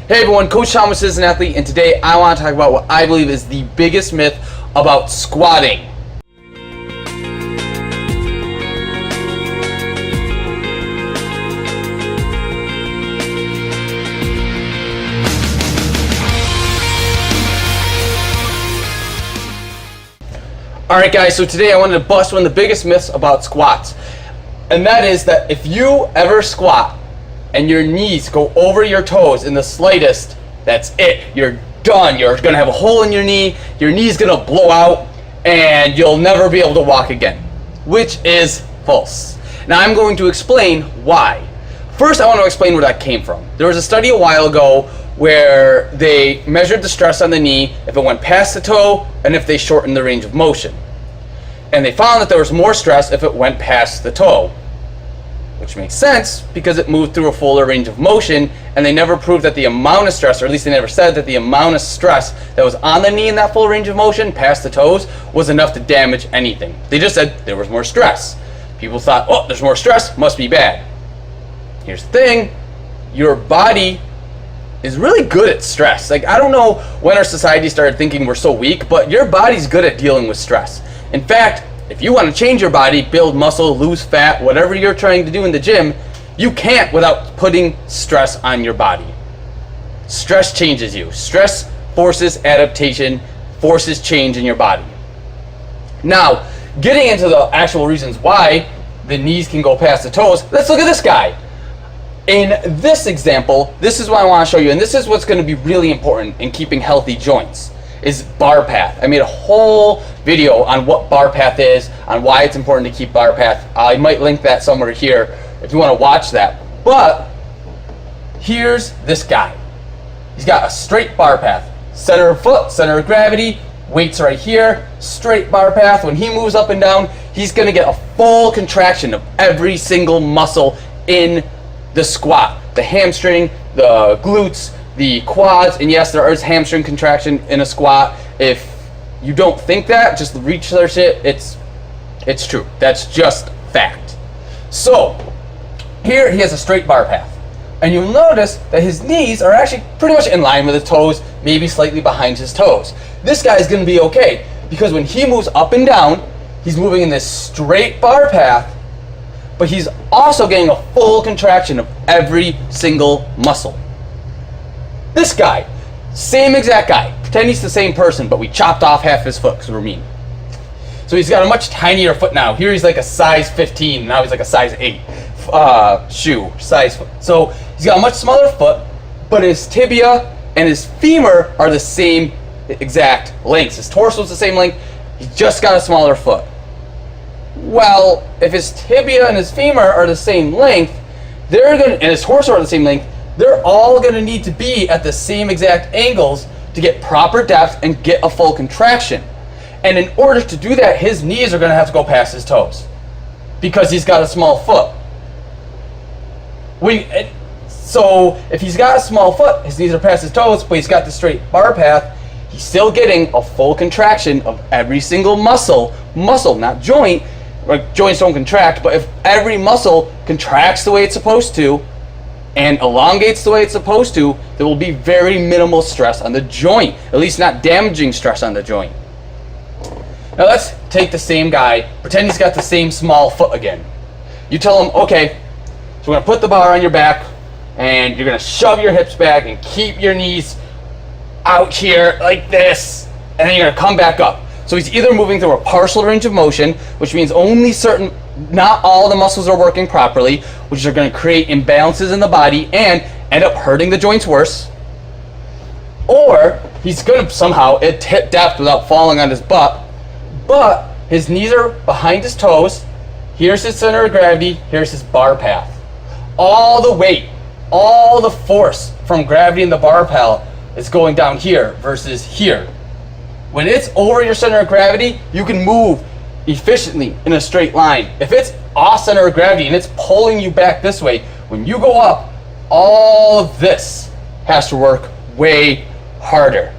Hey everyone, Coach Thomas is an athlete, and today I want to talk about what I believe is the biggest myth about squatting. Alright guys, so today I wanted to bust one of the biggest myths about squats. And that is that if you ever squat and your knees go over your toes in the slightest, that's it. You're done. You're going to have a hole in your knee's going to blow out, and you'll never be able to walk again, which is false. Now I'm going to explain why. First, I want to explain where that came from. There was a study a while ago where they measured the stress on the knee if it went past the toe and if they shortened the range of motion. And they found that there was more stress if it went past the toe, which makes sense because it moved through a fuller range of motion, and they never proved that the amount of stress, or at least they never said that the amount of stress that was on the knee in that full range of motion past the toes was enough to damage anything. They just said there was more stress. People thought, oh, there's more stress, must be bad. Here's the thing, your body is really good at stress. Like, I don't know when our society started thinking we're so weak, but your body's good at dealing with stress. In fact, if you want to change your body, build muscle, lose fat, whatever you're trying to do in the gym, you can't without putting stress on your body. Stress changes you. Stress forces adaptation, forces change in your body. Now, getting into the actual reasons why the knees can go past the toes, let's look at this guy. In this example, this is what I want to show you, and this is what's going to be really important in keeping healthy joints, is bar path. I made a whole video on what bar path is, on why it's important to keep bar path. I might link that somewhere here if you want to watch that. But here's this guy. He's got a straight bar path. Center of foot, center of gravity, weights right here, straight bar path. When he moves up and down, he's going to get a full contraction of every single muscle in the squat. The hamstring, the glutes, the quads, and yes, there is hamstring contraction in a squat. If you don't think that, just research it. It's true. That's just fact. So here he has a straight bar path, and you'll notice that his knees are actually pretty much in line with his toes, maybe slightly behind his toes. This guy's going to be okay because when he moves up and down, he's moving in this straight bar path, but he's also getting a full contraction of every single muscle. This guy, same exact guy. Pretend he's the same person, but we chopped off half his foot because we're mean. So he's got a much tinier foot now. Here he's like a size 15, now he's like a size 8 size foot. So he's got a much smaller foot, but his tibia and his femur are the same exact lengths. His torso is the same length, he's just got a smaller foot. Well, if his tibia and his femur are the same length, and his torso are the same length, they're all going to need to be at the same exact angles to get proper depth and get a full contraction. And in order to do that, his knees are going to have to go past his toes because he's got a small foot. So if he's got a small foot, his knees are past his toes, but he's got the straight bar path, he's still getting a full contraction of every single muscle, not joint. Like, joints don't contract, but if every muscle contracts the way it's supposed to and elongates the way it's supposed to, there will be very minimal stress on the joint, at least not damaging stress on the joint. Now let's take the same guy, pretend he's got the same small foot again. You tell him, okay, so we're going to put the bar on your back, and you're going to shove your hips back and keep your knees out here like this, and then you're going to come back up. So he's either moving through a partial range of motion, which means not all the muscles are working properly, which are going to create imbalances in the body and end up hurting the joints worse. Or he's going to somehow hit depth without falling on his butt, but his knees are behind his toes. Here's his center of gravity, here's his bar path. All the weight, all the force from gravity in the bar path is going down here versus here. When it's over your center of gravity, you can move efficiently in a straight line. If it's off center of gravity and it's pulling you back this way, when you go up, all of this has to work way harder.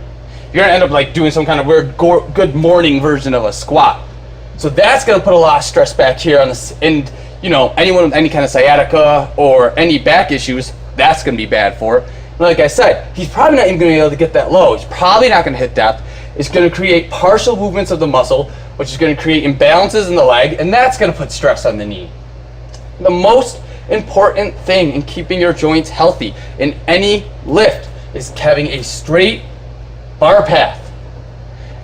You're gonna end up like doing some kind of weird good morning version of a squat. So that's gonna put a lot of stress back here on this, and you know, anyone with any kind of sciatica or any back issues, that's gonna be bad for. Like I said, he's probably not even going to be able to get that low. He's probably not going to hit depth. It's going to create partial movements of the muscle, which is going to create imbalances in the leg, and that's going to put stress on the knee. The most important thing in keeping your joints healthy in any lift is having a straight bar path.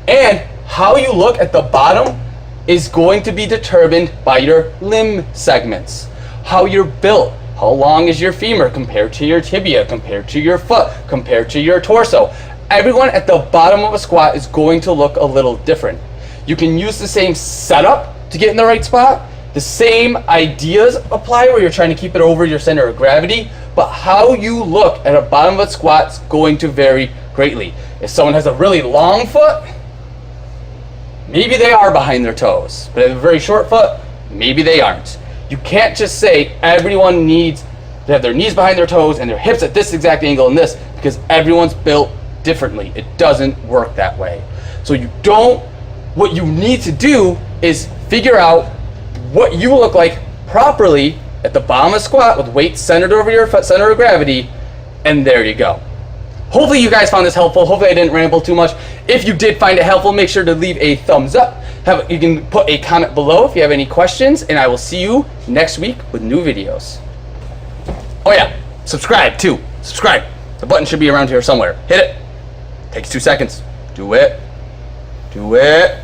And how you look at the bottom is going to be determined by your limb segments. How you're built. How long is your femur compared to your tibia, compared to your foot, compared to your torso. Everyone at the bottom of a squat is going to look a little different. You can use the same setup to get in the right spot. The same ideas apply where you're trying to keep it over your center of gravity, but how you look at a bottom of a squat is going to vary greatly. If someone has a really long foot, maybe they are behind their toes, but if they have a very short foot, maybe they aren't. You can't just say everyone needs to have their knees behind their toes and their hips at this exact angle and this, because everyone's built differently. It doesn't work that way. So what you need to do is figure out what you look like properly at the bottom of a squat with weight centered over your center of gravity, and there you go. Hopefully you guys found this helpful. Hopefully I didn't ramble too much. If you did find it helpful, make sure to leave a thumbs up. You can put a comment below if you have any questions, and I will see you next week with new videos. Oh yeah, subscribe too. Subscribe. The button should be around here somewhere. Hit it. Takes 2 seconds. Do it. Do it.